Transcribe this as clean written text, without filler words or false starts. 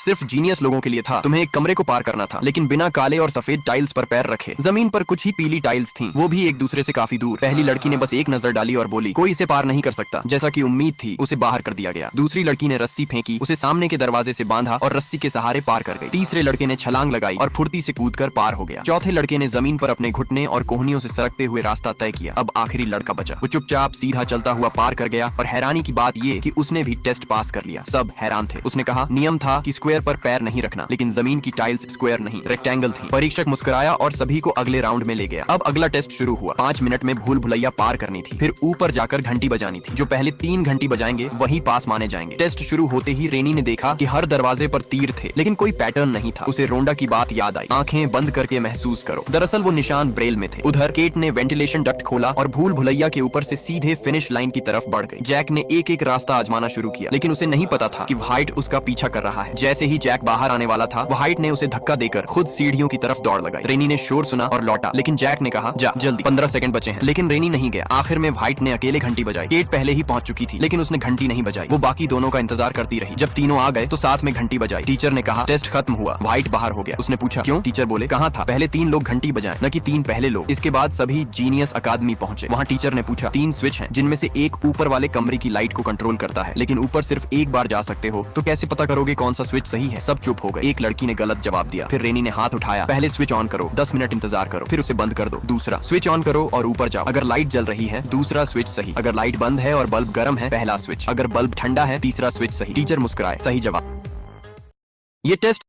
सिर्फ जीनियस लोगों के लिए था। तुम्हें एक कमरे को पार करना था, लेकिन बिना काले और सफेद टाइल्स पर पैर रखे। जमीन पर कुछ ही पीली टाइल्स थीं, वो भी एक दूसरे से काफी दूर। पहली लड़की ने बस एक नजर डाली और बोली, कोई इसे पार नहीं कर सकता। जैसा कि उम्मीद थी, उसे बाहर कर दिया गया। दूसरी लड़की ने रस्सी फेंकी, उसे सामने के दरवाजे से बांधा और रस्सी के सहारे पार कर गई। तीसरे लड़के ने छलांग लगाई और फुर्ती से कूदकर पार हो गया। चौथे लड़के ने जमीन पर अपने घुटने और कोहनियों से सरकते हुए रास्ता तय किया। अब आखिरी लड़का बचा। वो चुपचाप सीधा चलता हुआ पार कर गया और हैरानी की बात ये कि उसने भी टेस्ट पास कर लिया। सब हैरान थे। उसने कहा, नियम था कि स्क्वायर पर पैर नहीं रखना, लेकिन जमीन की टाइल्स स्क्वायर नहीं, रेक्टेंगल थी। परीक्षक मुस्कुराया और सभी को अगले राउंड में ले गया। अब अगला टेस्ट शुरू हुआ। 5 मिनट में भूल भुलैया पार करनी थी, फिर ऊपर जाकर घंटी बजानी थी। जो पहले 3 घंटी बजाएंगे वही पास माने जाएंगे। टेस्ट शुरू होते ही रेनी ने देखा कि हर दरवाजे पर तीर थे, लेकिन कोई पैटर्न नहीं था। उसे रोंडा की बात याद आई, आंखें बंद करके महसूस करो। दरअसल वो निशान ब्रेल में थे। उधर केट ने वेंटिलेशन डक्ट खोला और भूल भुलैया के ऊपर से सीधे फिनिश लाइन की तरफ बढ़ गई। जैक ने एक एक रास्ता आजमाना शुरू किया, लेकिन उसे नहीं पता था कि व्हाइट उसका पीछा कर रहा है। जैसे ही जैक बाहर आने वाला था, व्हाइट ने उसे धक्का देकर खुद सीढ़ियों की तरफ दौड़ लगाई। रेनी ने शोर सुना और लौटा, लेकिन जैक ने कहा, जा जल्दी, 15 सेकंड बचे हैं। लेकिन रेनी नहीं गया। आखिर में व्हाइट ने अकेले घंटी बजाई। केट पहले ही पहुंच चुकी थी, लेकिन उसने घंटी नहीं बजाई। वो बाकी दोनों का इंतजार करती रही। जब तीनों आ गए तो साथ में घंटी बजाई। टीचर ने कहा, टेस्ट खत्म हुआ। व्हाइट बाहर हो गया। उसने पूछा, क्यों? टीचर बोले, कहाँ था? पहले 3 लोग घंटी बजाएं, न कि 3 पहले लोग। इसके बाद सभी जीनियस अकादमी पहुंचे। वहाँ टीचर ने पूछा, 3 स्विच हैं, जिनमें से एक ऊपर वाले कमरे की लाइट को कंट्रोल करता है, लेकिन ऊपर सिर्फ एक बार जा सकते हो, तो कैसे पता करोगे कौन सा स्विच सही है? सब चुप हो गए। एक लड़की ने गलत जवाब दिया। फिर रेनी ने हाथ उठाया, पहले स्विच ऑन करो, 10 मिनट इंतजार करो, फिर उसे बंद कर दो। दूसरा स्विच ऑन करो और ऊपर जाओ। अगर लाइट जल रही है, दूसरा स्विच सही। अगर लाइट बंद है और बल्ब गर्म है, पहला स्विच। अगर बल्ब ठंडा है, तीसरा स्विच सही। टीचर मुस्कुराए, सही जवाब। ये टेस्ट